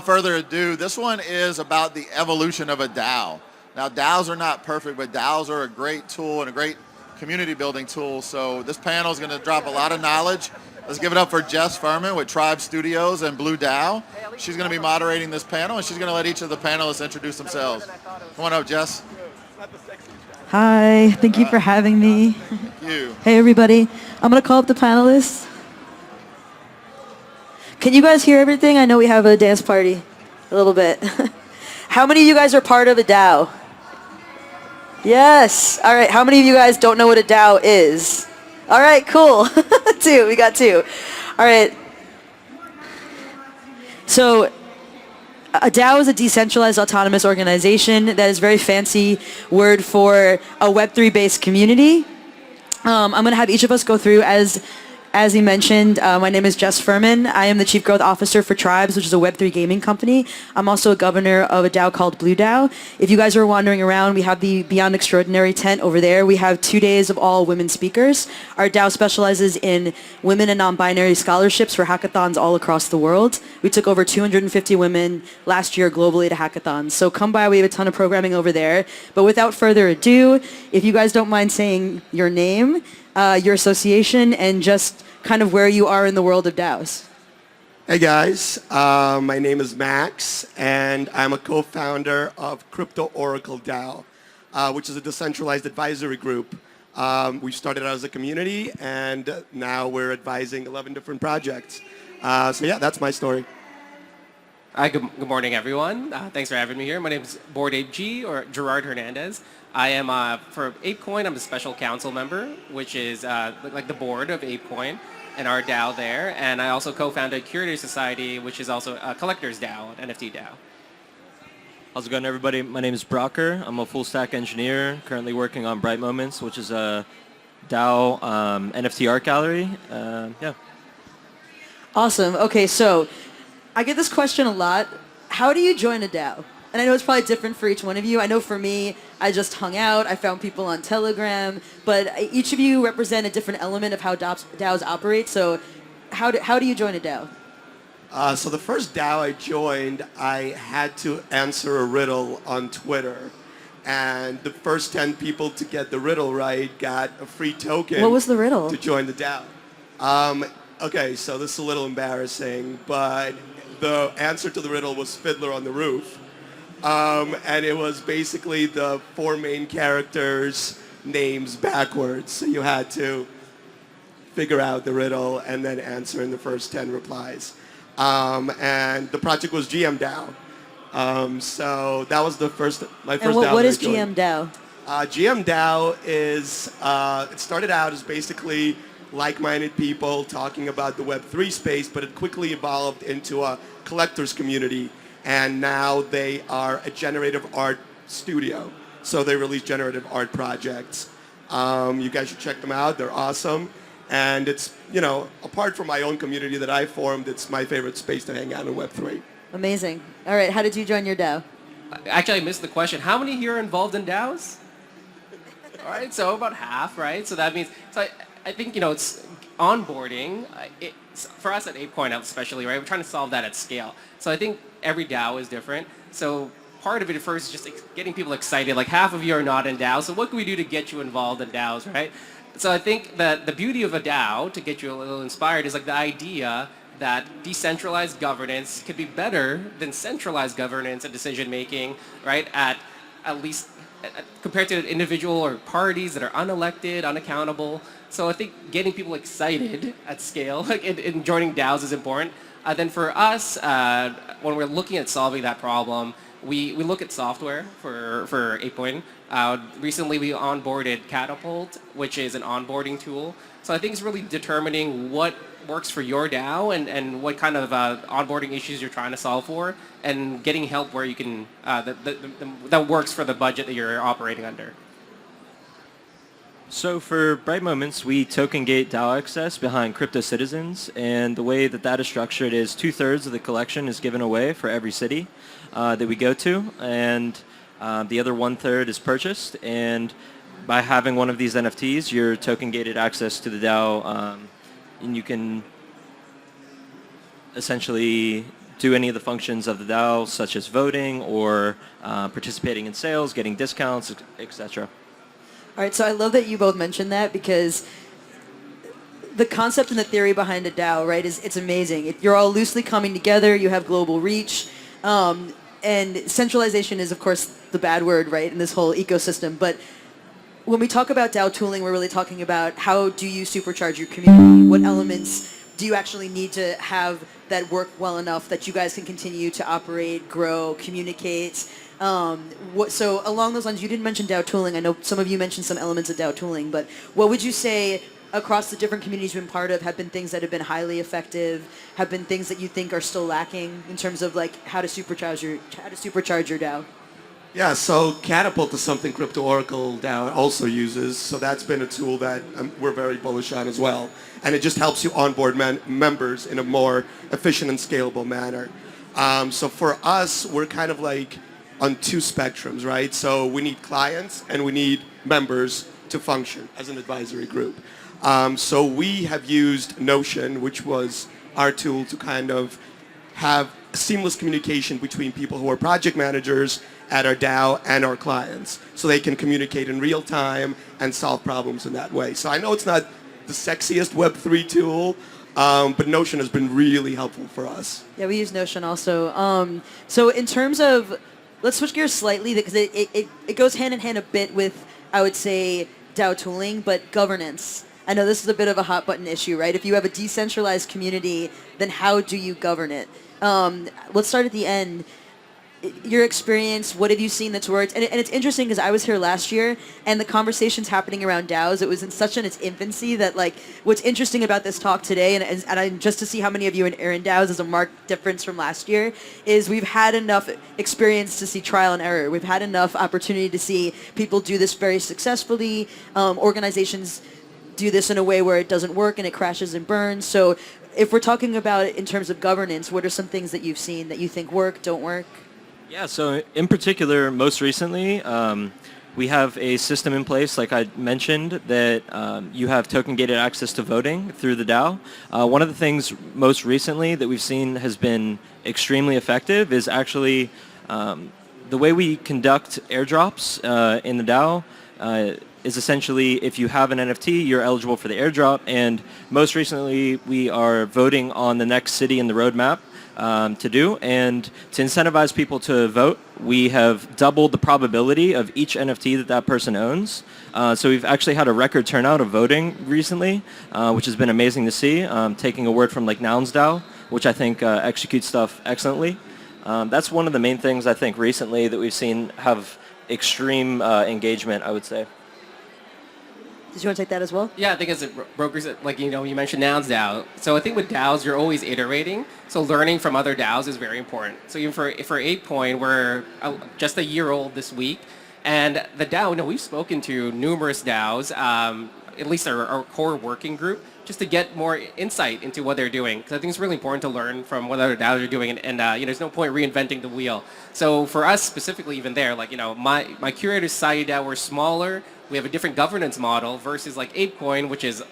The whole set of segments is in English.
without further ado, this one is about the evolution of a DAO. Now, DAOs are not perfect, but DAOs are a great tool and a great community building tool. So this panel is going to drop a lot of knowledge. Let's give it up for Jess Furman with Tribe Studios and Blue DAO. She's going to be moderating this panel, and she's going to let each of the panelists introduce themselves. Come on up, Jess. Hi, thank you for having me. Thank you. Hey, everybody. I'm going to call up the panelists. Can you guys hear everything? I know we have a dance party a little bit. How many of you guys are part of a DAO? Yes. All right. How many of you guys don't know what a DAO is? All right, cool. Two. We got two. All right. So a DAO is a decentralized autonomous organization. That is a very fancy word for a Web3-based community. I'm going to have each of us go through as he mentioned, my name is Jess Furman. I am the Chief Growth Officer for Tribes, which is a Web3 gaming company. I'm also a governor of a DAO called Blue DAO. If you guys are wandering around, we have the Beyond Extraordinary tent over there. We have 2 days of all women speakers. Our DAO specializes in women and non-binary scholarships for hackathons all across the world. We took over 250 women last year globally to hackathons. So come by, we have a ton of programming over there. But without further ado, if you guys don't mind saying your name, your association, and just kind of where you are in the world of DAOs. Hey guys, my name is Max, and I'm a co-founder of Crypto Oracle DAO, which is a decentralized advisory group. We started out as a community, and now we're advising 11 different projects. So yeah, that's my story. Hi, good morning, everyone. Thanks for having me here. My name is BoredApeG, or Gerard Hernandez. I am, for ApeCoin, I'm a special council member, which is like the board of ApeCoin and our DAO there. And I also co-founded Curator Society, which is also a collector's DAO, an NFT DAO. How's it going, everybody? My name is Brocker. I'm a full-stack engineer, currently working on Bright Moments, which is a DAO NFT art gallery. Yeah. Awesome. Okay, so I get this question a lot. How do you join a DAO? And I know it's probably different for each one of you. I know for me, I just hung out. I found people on Telegram. But each of you represent a different element of how DAOs operate. So how do you join a DAO? So the first DAO I joined, I had to answer a riddle on Twitter. And the first 10 people to get the riddle right got a free token. What was the riddle? To join the DAO. Okay, so this is a little embarrassing, but the answer to the riddle was Fiddler on the Roof. And it was basically the 4 main characters' names backwards. So you had to figure out the riddle and then answer in the first 10 replies. And the project was GM DAO. So that was my first DAO. And what is GM DAO? GM DAO is, it started out as basically like-minded people talking about the Web3 space, but it quickly evolved into a collectors community. And now they are a generative art studio. So they release generative art projects. You guys should check them out. They're awesome. And it's, you know, apart from my own community that I formed, it's my favorite space to hang out in Web3. Amazing. All right, how did you join your DAO? Actually, I missed the question. How many here are involved in DAOs? All right, so about half, right? So that means, so I think, you know, it's onboarding. For us at ApeCoin especially, right, we're trying to solve that at scale. So I think every DAO is different. So part of it first is just getting people excited. Like half of you are not in DAOs. So what can we do to get you involved in DAOs, right? So I think that the beauty of a DAO, to get you a little inspired, is like the idea that decentralized governance could be better than centralized governance and decision making, right? At least compared to individual or parties that are unelected, unaccountable. So I think getting people excited at scale, like in joining DAOs is important. Then for us, when we're looking at solving that problem, we look at software for ApeCoin. Recently we onboarded Catapult, which is an onboarding tool. So I think it's really determining what works for your DAO and what kind of onboarding issues you're trying to solve for, and getting help where you can that works for the budget that you're operating under. So for Bright Moments, we token gate DAO access behind crypto citizens, and the way that is structured is 2/3 of the collection is given away for every city that we go to, and the other 1/3 is purchased. And by having one of these NFTs, you're token gated access to the DAO, and you can essentially do any of the functions of the DAO, such as voting or participating in sales, getting discounts, etc. All right, so I love that you both mentioned that because the concept and the theory behind a DAO, right, is it's amazing. You're all loosely coming together. You have global reach. And centralization is, of course, the bad word, right, in this whole ecosystem. But when we talk about DAO tooling, we're really talking about how do you supercharge your community? What elements do you actually need to have that work well enough that you guys can continue to operate, grow, communicate? So along those lines, you didn't mention DAO tooling. I know some of you mentioned some elements of DAO tooling, but what would you say across the different communities you've been part of have been things that have been highly effective, have been things that you think are still lacking in terms of like how to supercharge your DAO? Yeah, so Catapult is something Crypto Oracle DAO also uses. So that's been a tool that we're very bullish on as well. And it just helps you onboard members in a more efficient and scalable manner. So for us, we're kind of like on two spectrums, right? So we need clients and we need members to function as an advisory group. So we have used Notion, which was our tool to kind of have seamless communication between people who are project managers at our DAO and our clients, so they can communicate in real time and solve problems in that way. So I know it's not the sexiest Web3 tool, but Notion has been really helpful for us. Yeah, we use Notion also. So in terms of, let's switch gears slightly because it goes hand in hand a bit with, I would say, DAO tooling, but governance. I know this is a bit of a hot button issue, right? If you have a decentralized community, then how do you govern it? Let's start at the end. Your experience, what have you seen that's worked? And it's interesting because I was here last year and the conversations happening around DAOs, it was in such its infancy that like what's interesting about this talk today and just to see how many of you are in DAOs is a marked difference from last year is we've had enough experience to see trial and error. We've had enough opportunity to see people do this very successfully. Organizations do this in a way where it doesn't work and it crashes and burns. So if we're talking about it in terms of governance, what are some things that you've seen that you think work, don't work? Yeah, so in particular, most recently, we have a system in place, like I mentioned, that you have token-gated access to voting through the DAO. One of the things most recently that we've seen has been extremely effective is actually the way we conduct airdrops in the DAO is essentially if you have an NFT, you're eligible for the airdrop. And most recently, we are voting on the next city in the roadmap to do. And to incentivize people to vote, we have doubled the probability of each NFT that person owns. So we've actually had a record turnout of voting recently, which has been amazing to see, taking a word from like Nouns DAO, which I think executes stuff excellently. That's one of the main things I think recently that we've seen have extreme engagement, I would say. Did you want to take that as well? Yeah, I think as brokers, like, you mentioned Nouns DAO. So I think with DAOs, you're always iterating. So learning from other DAOs is very important. So even for ApeCoin, we're just a year old this week. And the DAO, we've spoken to numerous DAOs, at least our core working group, just to get more insight into what they're doing. Because I think it's really important to learn from what other DAOs are doing. And there's no point reinventing the wheel. So for us specifically even there, like, my Curator Society DAO, we're smaller. We have a different governance model versus like ApeCoin, which is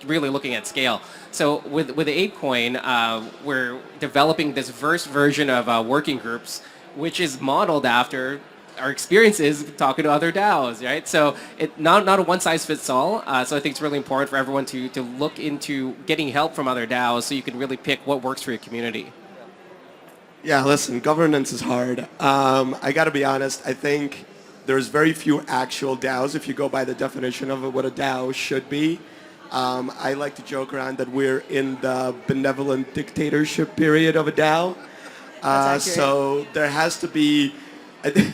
really looking at scale. So with the ApeCoin, we're developing this version of working groups, which is modeled after our experiences talking to other DAOs, right? So not a one size fits all. So I think it's really important for everyone to look into getting help from other DAOs so you can really pick what works for your community. Yeah, listen, governance is hard. I got to be honest. I think there's very few actual DAOs if you go by the definition of what a DAO should be. I like to joke around that we're in the benevolent dictatorship period of a DAO. So there has to be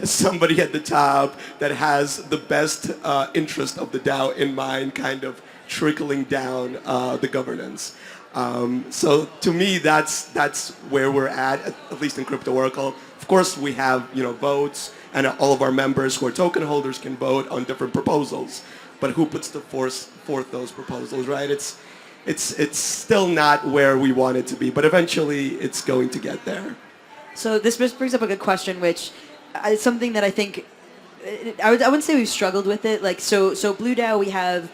somebody at the top that has the best interest of the DAO in mind, kind of trickling down the governance. So to me, that's where we're at least in Crypto Oracle. Of course, we have votes, and all of our members who are token holders can vote on different proposals. But who puts forth those proposals, right? It's still not where we want it to be, but eventually it's going to get there. So this brings up a good question, which is something that I think I wouldn't say we've struggled with it. Like so Blue DAO, we have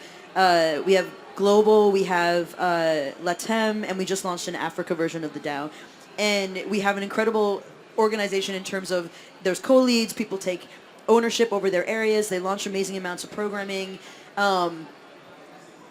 global, we have LATAM, and we just launched an Africa version of the DAO. and we have an incredible organization in terms of there's co-leads, people take ownership over their areas, they launch amazing amounts of programming.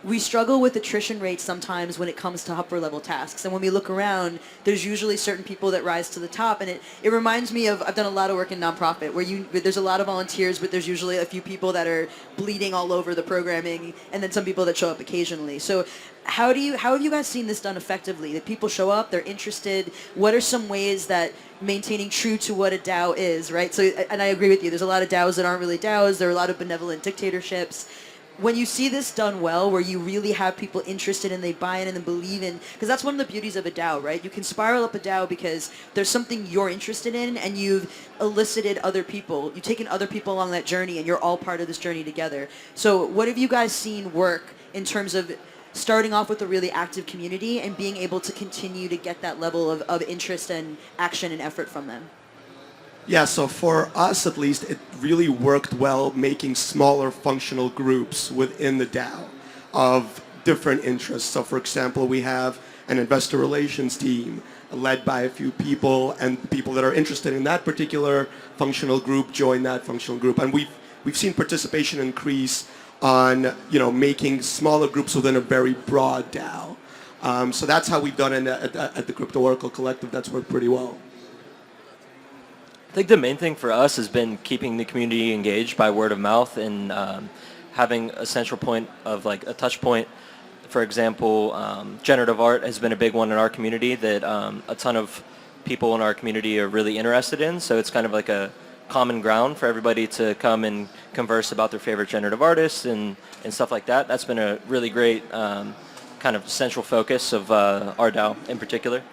We struggle with attrition rates sometimes when it comes to upper level tasks. And when we look around, there's usually certain people that rise to the top. And it reminds me of, I've done a lot of work in nonprofit where there's a lot of volunteers, but there's usually a few people that are bleeding all over the programming and then some people that show up occasionally. So how have you guys seen this done effectively? That people show up, they're interested. What are some ways that maintaining true to what a DAO is, right? So, and I agree with you, there's a lot of DAOs that aren't really DAOs. There are a lot of benevolent dictatorships. When you see this done well, where you really have people interested and they buy in and they believe in, because that's one of the beauties of a DAO, right? You can spiral up a DAO because there's something you're interested in and you've elicited other people. You've taken other people along that journey and you're all part of this journey together. So what have you guys seen work in terms of starting off with a really active community and being able to continue to get that level of interest and action and effort from them? Yeah, so for us at least, it really worked well making smaller functional groups within the DAO of different interests. So for example, we have an investor relations team led by a few people, and people that are interested in that particular functional group join that functional group. And we've seen participation increase on making smaller groups within a very broad DAO. So that's how we've done it at the Crypto Oracle Collective. That's worked pretty well. I think the main thing for us has been keeping the community engaged by word of mouth and having a central point of like a touch point. For example, generative art has been a big one in our community that a ton of people in our community are really interested in. So it's kind of like a common ground for everybody to come and converse about their favorite generative artists and stuff like that. That's been a really great kind of central focus of our DAO in particular.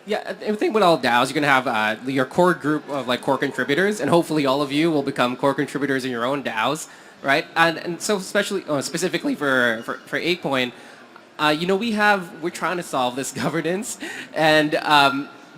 Yeah, I think with all DAOs, you're going to have your core group of like core contributors, and hopefully all of you will become core contributors in your own DAOs, right? And so specifically for 8Point, we're trying to solve this governance, and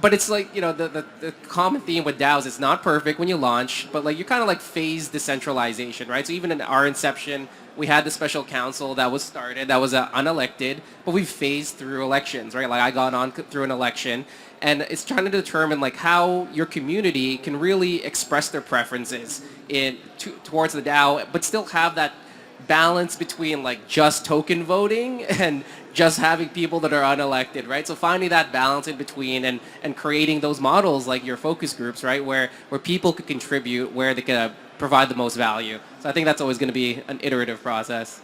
but it's like the common theme with DAOs is not perfect when you launch, but like you're kind of like phased decentralization, right? So even in our inception, we had the special council that was started, that was unelected, but we phased through elections, right? Like I got on through an election, and it's trying to determine like how your community can really express their preferences towards the DAO, but still have that balance between like just token voting and just having people that are unelected, right? So finding that balance in between and creating those models like your focus groups, right? Where people could contribute, where they could provide the most value. So I think that's always going to be an iterative process.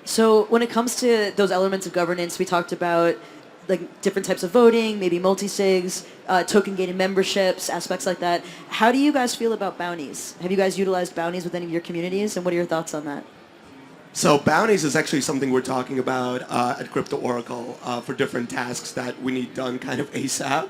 So when it comes to those elements of governance, we talked about like different types of voting, maybe multi-sigs, token gated memberships, aspects like that. How do you guys feel about bounties? Have you guys utilized bounties with any of your communities, and what are your thoughts on that? So bounties is actually something we're talking about at Crypto Oracle for different tasks that we need done kind of ASAP.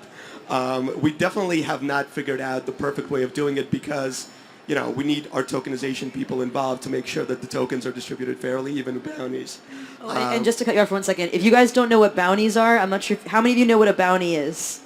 We definitely have not figured out the perfect way of doing it because we need our tokenization people involved to make sure that the tokens are distributed fairly, even bounties. And just to cut you off for 1 second, if you guys don't know what bounties are, I'm not sure, how many of you know what a bounty is?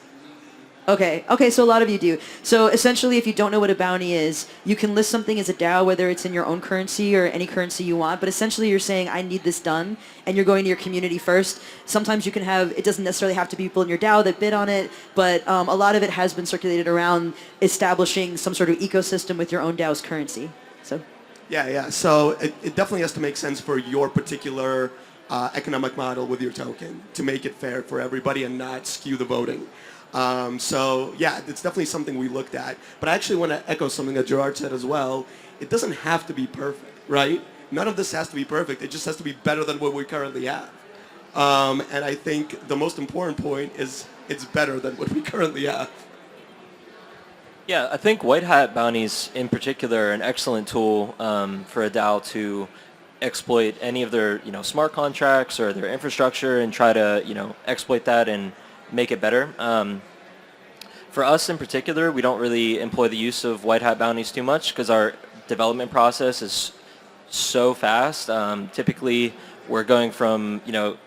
Okay, so a lot of you do. So essentially, if you don't know what a bounty is, you can list something as a DAO, whether it's in your own currency or any currency you want, but essentially you're saying, I need this done, and you're going to your community first. Sometimes you can have, it doesn't necessarily have to be people in your DAO that bid on it, but a lot of it has been circulated around establishing some sort of ecosystem with your own DAO's currency. So. Yeah. So it definitely has to make sense for your particular economic model with your token to make it fair for everybody and not skew the voting. It's definitely something we looked at. But I actually want to echo something that Gerard said as well. It doesn't have to be perfect, right? None of this has to be perfect. It just has to be better than what we currently have. And I think the most important point is it's better than what we currently have. Yeah, I think white hat bounties in particular are an excellent tool for a DAO to exploit any of their smart contracts or their infrastructure and try to exploit that and make it better. For us in particular, we don't really employ the use of white hat bounties too much because our development process is so fast. Typically, we're going from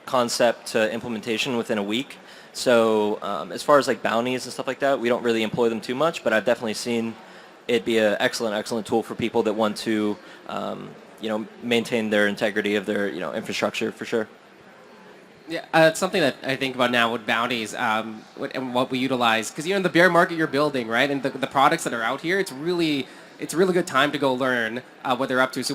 concept to implementation within a week. So as far as like bounties and stuff like that, we don't really employ them too much. But I've definitely seen it be an excellent tool for people that want to maintain their integrity of their infrastructure for sure. Yeah, it's something that I think about now with bounties and what we utilize. Because in the bear market you're building, right, and the products that are out here, it's a really good time to go learn what they're up to. So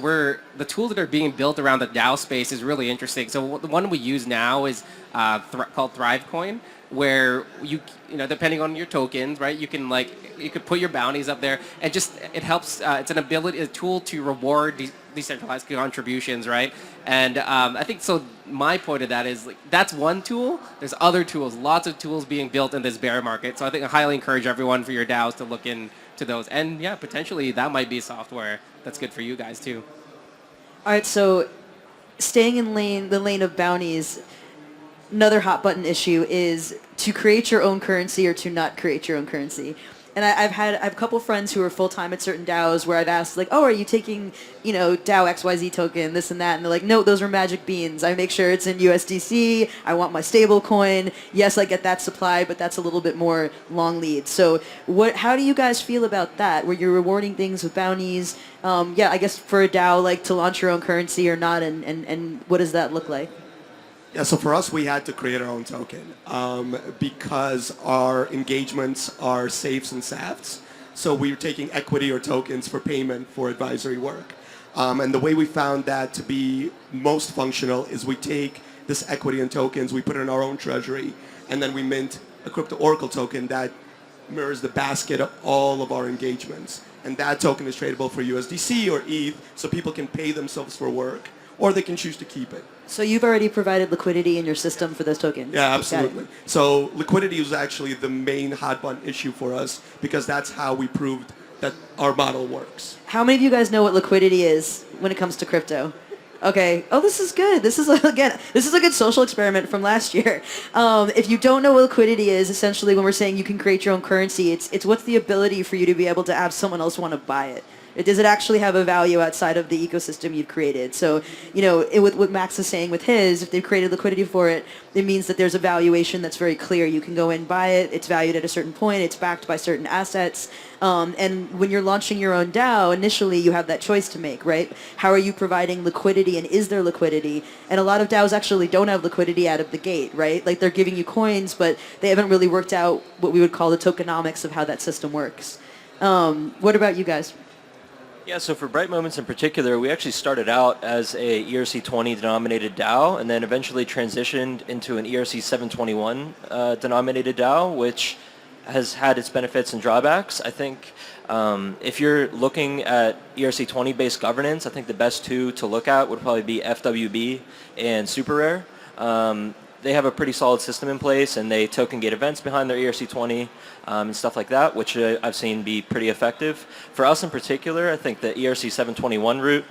the tools that are being built around the DAO space is really interesting. So the one we use now is called ThriveCoin, where you know depending on your tokens, right, you could put your bounties up there, and just it helps. It's a tool to reward decentralized contributions, right? And I think so. My point of that is that's one tool. There's other tools, lots of tools being built in this bear market. So I think I highly encourage everyone for your DAOs to look into those. And yeah, potentially that might be software that's good for you guys too. All right, so staying in the lane of bounties, another hot button issue is to create your own currency or to not create your own currency. And I have a couple friends who are full-time at certain DAOs where I've asked, like, oh, are you taking, DAO XYZ token, this and that? And they're like, no, those are magic beans. I make sure it's in USDC. I want my stable coin. Yes, I get that supply, but that's a little bit more long lead. So how do you guys feel about that, where you're rewarding things with bounties? I guess for a DAO, like to launch your own currency or not, and what does that look like? Yeah, so for us, we had to create our own token because our engagements are safes and SAFs. So we were taking equity or tokens for payment for advisory work. And the way we found that to be most functional is we take this equity and tokens, we put it in our own treasury, and then we mint a crypto Oracle token that mirrors the basket of all of our engagements. And that token is tradable for USDC or ETH, so people can pay themselves for work, or they can choose to keep it. So you've already provided liquidity in your system for those tokens? Yeah, absolutely. So liquidity was actually the main hot button issue for us because that's how we proved that our model works. How many of you guys know what liquidity is when it comes to crypto? Okay. Oh, this is good. This is a good social experiment from last year. If you don't know what liquidity is, essentially when we're saying you can create your own currency, it's what's the ability for you to be able to have someone else want to buy it. Does it actually have a value outside of the ecosystem you've created? So, with what Max is saying with his, if they've created liquidity for it, it means that there's a valuation that's very clear. You can go in, buy it, it's valued at a certain point, it's backed by certain assets. And when you're launching your own DAO, initially you have that choice to make, right? How are you providing liquidity, and is there liquidity? And a lot of DAOs actually don't have liquidity out of the gate, right? Like they're giving you coins, but they haven't really worked out what we would call the tokenomics of how that system works. What about you guys? Yeah, so for Bright Moments in particular, we actually started out as a ERC20 denominated DAO and then eventually transitioned into an ERC 721 denominated DAO, which has had its benefits and drawbacks. I think if you're looking at ERC20 based governance, I think the best two to look at would probably be FWB and Super Rare. They have a pretty solid system in place, and they token gate events behind their ERC20 and stuff like that, which I've seen be pretty effective. For us in particular, I think the ERC 721 route,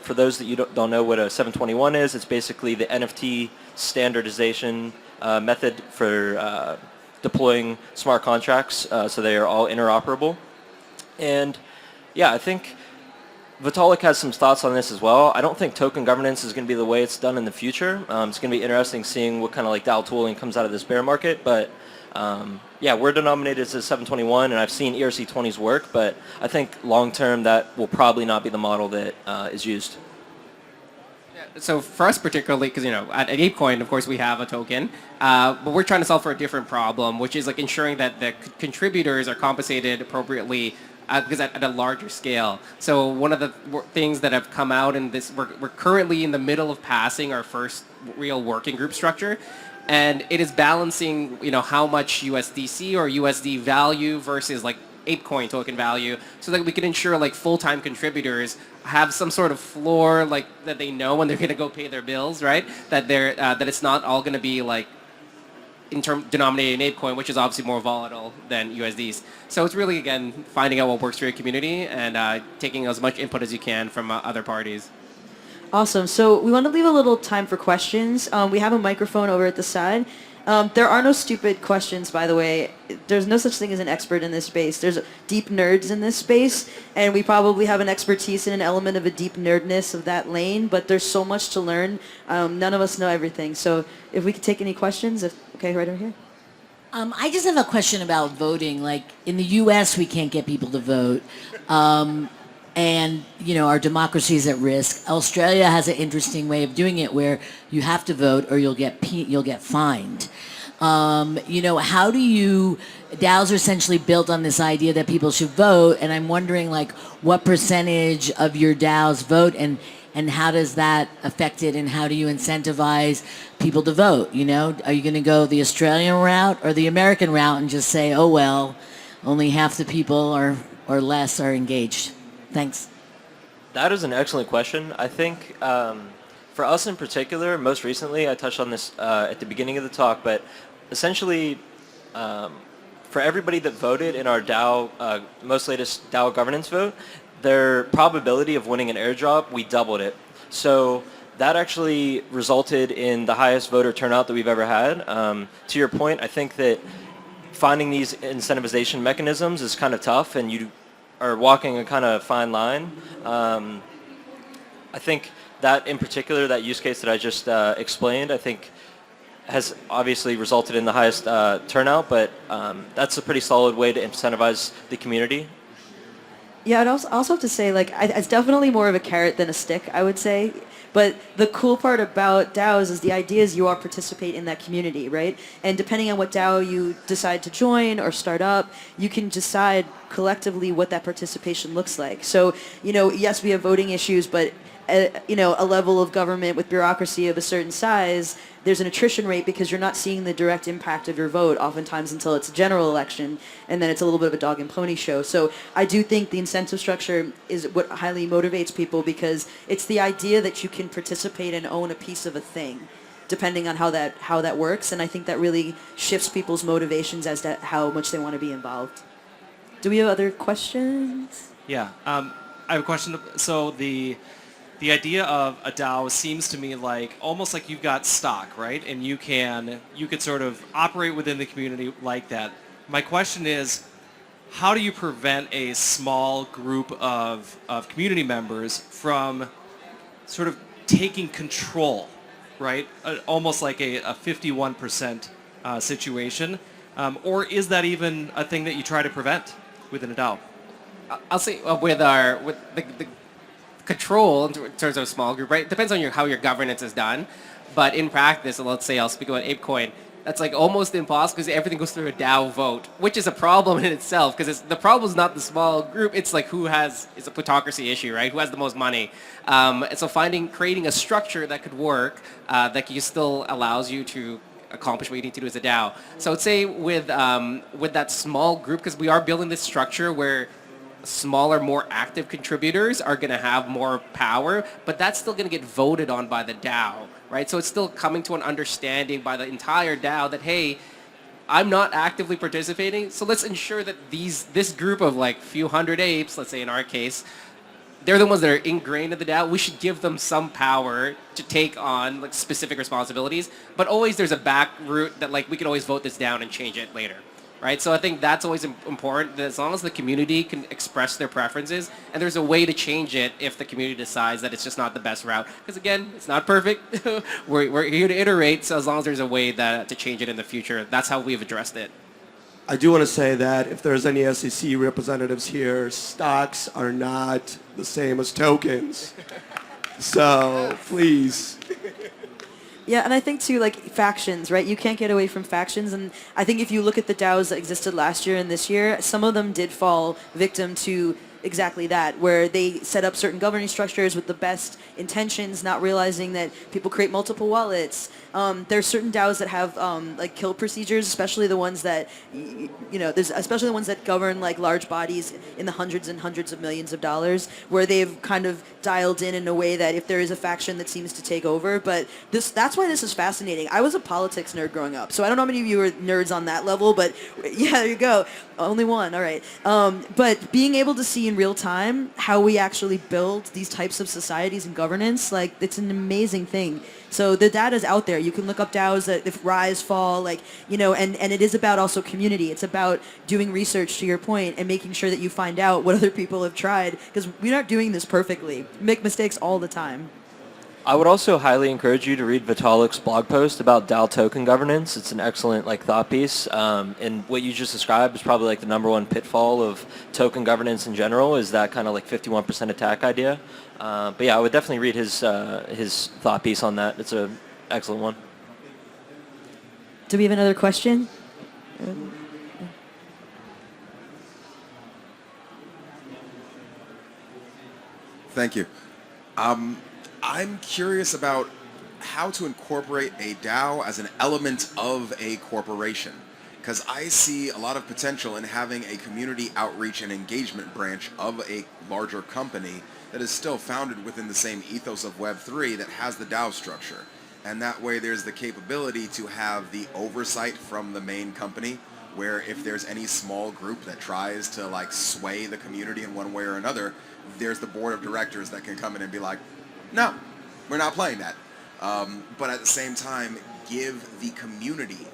for those that you don't know what a 721 is, it's basically the NFT standardization method for deploying smart contracts, so they are all interoperable. And yeah, I think Vitalik has some thoughts on this as well. I don't think token governance is going to be the way it's done in the future. It's going to be interesting seeing what kind of DAO tooling comes out of this bear market. But yeah, we're denominated as a 721, and I've seen ERC20s work. But I think long term that will probably not be the model that is used. So for us particularly, because at ApeCoin, of course, we have a token, but we're trying to solve for a different problem, which is ensuring that the contributors are compensated appropriately. Because at a larger scale. So one of the things that have come out in this, we're currently in the middle of passing our first real working group structure, and it is balancing, how much USDC or USD value versus ApeCoin token value, so that we can ensure full-time contributors have some sort of floor that they know when they're going to go pay their bills, right? That that it's not all going to be denominated in ApeCoin, which is obviously more volatile than USDs. So it's really, again, finding out what works for your community and taking as much input as you can from other parties. Awesome. So we want to leave a little time for questions. We have a microphone over at the side. There are no stupid questions, by the way. There's no such thing as an expert in this space. There's deep nerds in this space, and we probably have an expertise in an element of a deep nerdness of that lane, but there's so much to learn. None of us know everything. So if we could take any questions, okay, right over here. I just have a question about voting. In the U.S., we can't get people to vote. and our democracy is at risk. Australia has an interesting way of doing it where you have to vote or you'll get fined. How do you? DAOs are essentially built on this idea that people should vote, and I'm wondering what percentage of your DAOs vote, and how does that affect it, and how do you incentivize people to vote? Are you going to go the Australian route or the American route and just say, oh well, only half the people or less are engaged? Thanks. That is an excellent question. I think for us in particular, most recently, I touched on this at the beginning of the talk, but essentially for everybody that voted in our DAO, most latest DAO governance vote, their probability of winning an airdrop, we doubled it. So that actually resulted in the highest voter turnout that we've ever had. To your point, I think that finding these incentivization mechanisms is kind of tough, and you are walking a kind of fine line. I think that in particular, that use case that I just explained, I think has obviously resulted in the highest turnout, but that's a pretty solid way to incentivize the community. Yeah, I'd also have to say, it's definitely more of a carrot than a stick, I would say. But the cool part about DAOs is the idea is you all participate in that community, right? And depending on what DAO you decide to join or start up, you can decide collectively what that participation looks like. So, yes, we have voting issues, but a level of government with bureaucracy of a certain size, there's an attrition rate because you're not seeing the direct impact of your vote oftentimes until it's a general election, and then it's a little bit of a dog and pony show. So I do think the incentive structure is what highly motivates people, because it's the idea that you can participate and own a piece of a thing, depending on how that works, and I think that really shifts people's motivations as to how much they want to be involved. Do we have other questions? Yeah, I have a question. So the idea of a DAO seems to me almost like you've got stock, right? And you could sort of operate within the community like that. My question is, how do you prevent a small group of community members from sort of taking control, right? Almost like a 51% situation. Or is that even a thing that you try to prevent within a DAO? I'll say with the control in terms of a small group, right? It depends on how your governance is done. But in practice, let's say I'll speak about ApeCoin, that's almost impossible because everything goes through a DAO vote, which is a problem in itself, because the problem is not the small group, it's it's a plutocracy issue, right? Who has the most money? And so creating a structure that could work, that still allows you to accomplish what you need to do as a DAO. So I would say with that small group, because we are building this structure where smaller, more active contributors are going to have more power, but that's still going to get voted on by the DAO, right? So it's still coming to an understanding by the entire DAO that, hey, I'm not actively participating, so let's ensure that this group of few hundred apes, let's say in our case, they're the ones that are ingrained in the DAO. We should give them some power to take on specific responsibilities, but always there's a back route that we can always vote this down and change it later. Right? So I think that's always important, that as long as the community can express their preferences, and there's a way to change it if the community decides that it's just not the best route. Because again, it's not perfect. we're here to iterate, so as long as there's a way to change it in the future, that's how we've addressed it. I do want to say that if there's any SEC representatives here, stocks are not the same as tokens. So please. Yeah, and I think too, factions, right? You can't get away from factions, and I think if you look at the DAOs that existed last year and this year, some of them did fall victim to exactly that, where they set up certain governing structures with the best intentions, not realizing that people create multiple wallets. There's certain DAOs that have kill procedures, especially the ones that, especially the ones that govern large bodies in the hundreds and hundreds of millions of dollars, where they've kind of dialed in a way that if there is a faction that seems to take over. But that's why this is fascinating. I was a politics nerd growing up, so I don't know how many of you are nerds on that level, but yeah, there you go. Only one, all right. But being able to see in real time how we actually build these types of societies and governance, it's an amazing thing. So the data's out there. You can look up DAOs that if rise, fall, and it is about also community. It's about doing research, to your point, and making sure that you find out what other people have tried, because we're not doing this perfectly. We make mistakes all the time. I would also highly encourage you to read Vitalik's blog post about DAO token governance. It's an excellent thought piece. And what you just described is probably the number one pitfall of token governance in general is that kind of 51% attack idea. But yeah, I would definitely read his thought piece on that. It's an excellent one. Do we have another question? Thank you. I'm curious about how to incorporate a DAO as an element of a corporation, because I see a lot of potential in having a community outreach and engagement branch of a larger company that is still founded within the same ethos of Web3 that has the DAO structure. And that way there's the capability to have the oversight from the main company, where if there's any small group that tries to sway the community in one way or another, there's the board of directors that can come in and be like, no, we're not playing that. But at the same time, give the community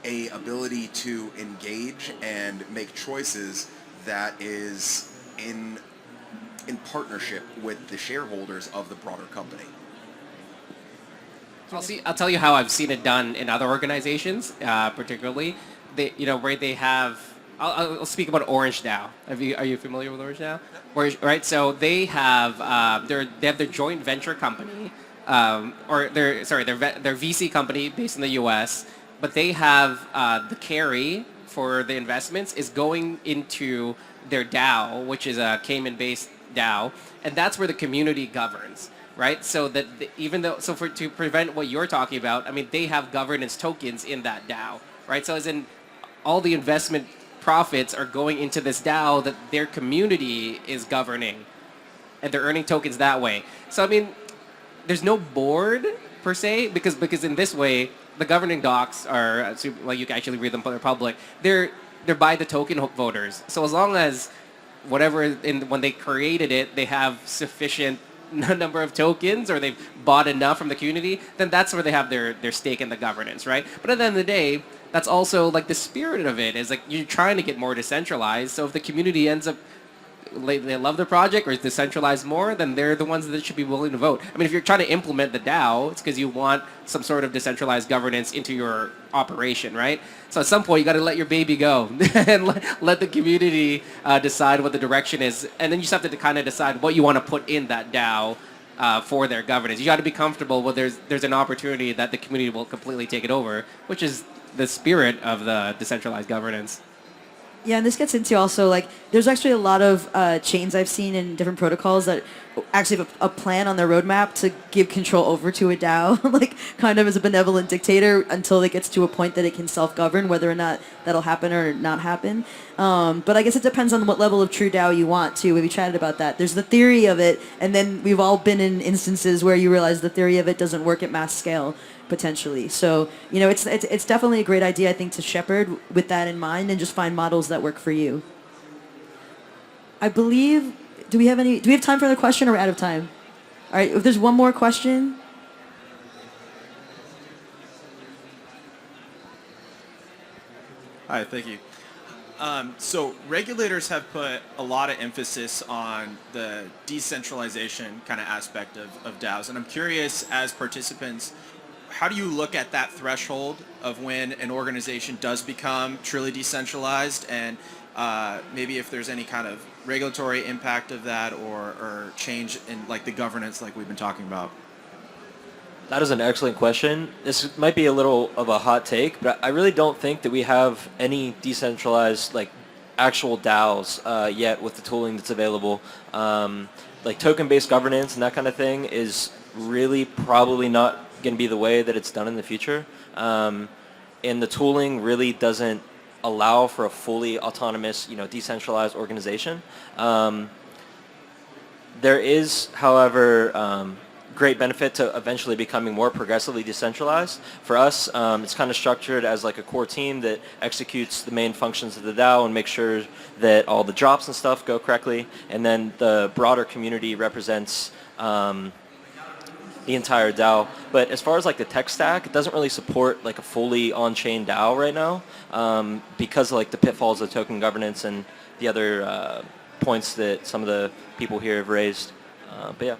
a ability to engage and make choices that is in partnership with the shareholders of the broader company. I'll tell you how I've seen it done in other organizations, particularly where they have. I'll speak about Orange DAO. Are you familiar with Orange DAO? Right. So they have their joint venture company, or their VC company based in the U.S. But they have the carry for the investments is going into their DAO, which is a Cayman-based DAO, and that's where the community governs. Right, so that to prevent what you're talking about, I mean, they have governance tokens in that DAO, right? So as in, all the investment profits are going into this DAO that their community is governing, and they're earning tokens that way. So I mean, there's no board per se because in this way, the governing docs are you can actually read them, they're public. They're by the token voters. So as long as when they created it, they have sufficient number of tokens or they've bought enough from the community, then that's where they have their stake in the governance, right? But at the end of the day, that's also the spirit of it is you're trying to get more decentralized. So if the community ends up they love the project or is decentralized more, then they're the ones that should be willing to vote. I mean, if you're trying to implement the DAO, it's because you want some sort of decentralized governance into your operation, right? So at some point, you got to let your baby go and let the community decide what the direction is. And then you just have to kind of decide what you want to put in that DAO for their governance. You got to be comfortable with there's an opportunity that the community will completely take it over, which is the spirit of the decentralized governance. Yeah, and this gets into also there's actually a lot of chains I've seen in different protocols that actually have a plan on their roadmap to give control over to a DAO, kind of as a benevolent dictator until it gets to a point that it can self-govern, whether or not that'll happen or not happen. But I guess it depends on what level of true DAO you want to. We chatted about that. There's the theory of it, and then we've all been in instances where you realize the theory of it doesn't work at mass scale. Potentially. So, it's definitely a great idea, I think, to shepherd with that in mind and just find models that work for you. I believe, do we have time for another question or we're out of time? All right, if there's one more question. Hi, thank you. So regulators have put a lot of emphasis on the decentralization kind of aspect of DAOs. And I'm curious, as participants, how do you look at that threshold of when an organization does become truly decentralized, and maybe if there's any kind of regulatory impact of that or change in the governance we've been talking about? That is an excellent question. This might be a little of a hot take, but I really don't think that we have any decentralized actual DAOs yet with the tooling that's available. Token-based governance and that kind of thing is really probably not going to be the way that it's done in the future. And the tooling really doesn't allow for a fully autonomous, decentralized organization. There is, however, great benefit to eventually becoming more progressively decentralized. For us, it's kind of structured as a core team that executes the main functions of the DAO and makes sure that all the drops and stuff go correctly. And then the broader community represents the entire DAO. But as far as the tech stack, it doesn't really support a fully on-chain DAO right now because of the pitfalls of token governance and the other points that some of the people here have raised. But yeah.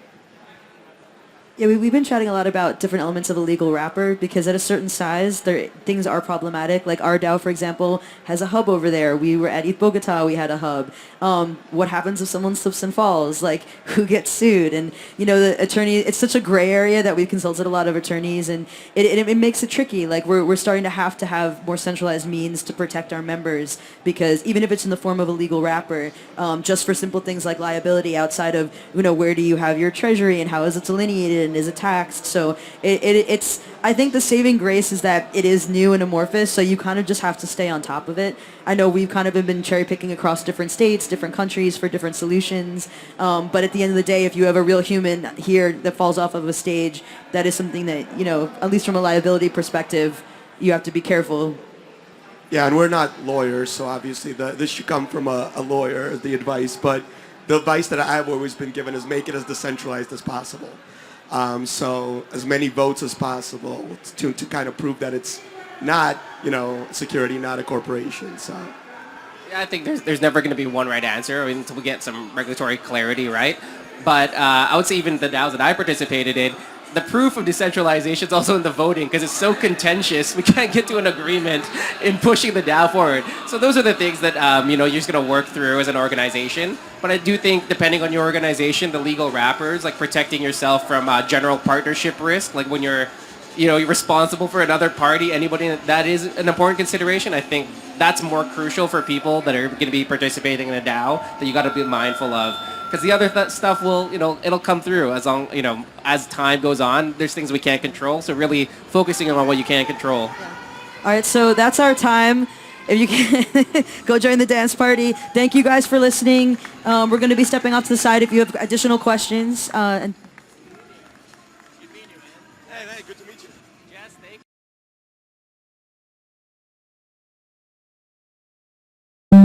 Yeah, we've been chatting a lot about different elements of a legal wrapper because at a certain size, things are problematic. Like our DAO, for example, has a hub over there. We were at ETH Bogota, we had a hub. What happens if someone slips and falls? Like, who gets sued? And, the attorney, it's such a gray area that we've consulted a lot of attorneys, and it makes it tricky. Like, we're starting to have more centralized means to protect our members because even if it's in the form of a legal wrapper, just for simple things like liability outside of, where do you have your treasury and how is it delineated? Is it taxed? So it's I think the saving grace is that it is new and amorphous, so you kind of just have to stay on top of it. I know we've kind of been cherry picking across different states, different countries for different solutions, but at the end of the day, if you have a real human here that falls off of a stage, that is something that, at least from a liability perspective, you have to be careful. Yeah, and we're not lawyers, so obviously this should come from a lawyer, the advice, but the advice that I've always been given is make it as decentralized as possible. So as many votes as possible to kind of prove that it's not, security, not a corporation. So Yeah, I think there's never going to be one right answer until we get some regulatory clarity, right? But I would say even the DAOs that I participated in, the proof of decentralization is also in the voting because it's so contentious. We can't get to an agreement in pushing the DAO forward. So those are the things that you're just going to work through as an organization. But I do think depending on your organization, the legal wrappers, like protecting yourself from general partnership risk, like when you're responsible for another party, anybody that is an important consideration. I think that's more crucial for people that are going to be participating in a DAO that you got to be mindful of. Because the other stuff will, it'll come through as long, as time goes on. There's things we can't control, so really focusing on what you can control. Yeah. All right, so that's our time. If you can go join the dance party. Thank you guys for listening. We're going to be stepping off to the side if you have additional questions. And